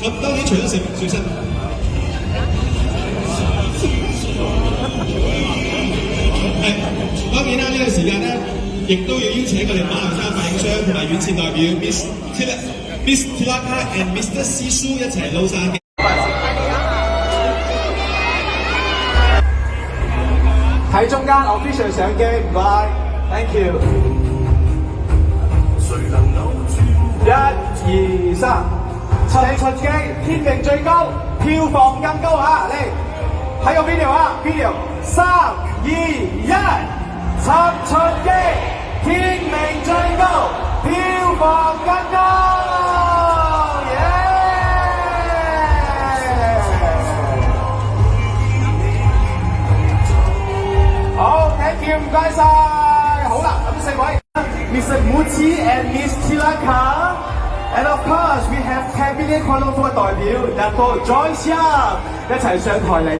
咁當然除咗食最新。當然啦，呢個時間咧，亦都要邀請我哋馬來西亞發影商同埋院線代表 Miss Tilaka and Mr. Sisu 一齊撈生嘅。喺中間 official 相機，唔該 ，thank you。1、2、3，齊出機，天命最高，票房更高嚇！嚟，喺個 video 啊 ，video， 3、2、1，齊出機，天命最高，票房更高。唔該晒，好啦，咁4位 ，Mr. Muti and Miss Tilaka，and of course we have Pavilion 跨窿風嘅代表 Dato' Joyce Yap 一齊上台嚟。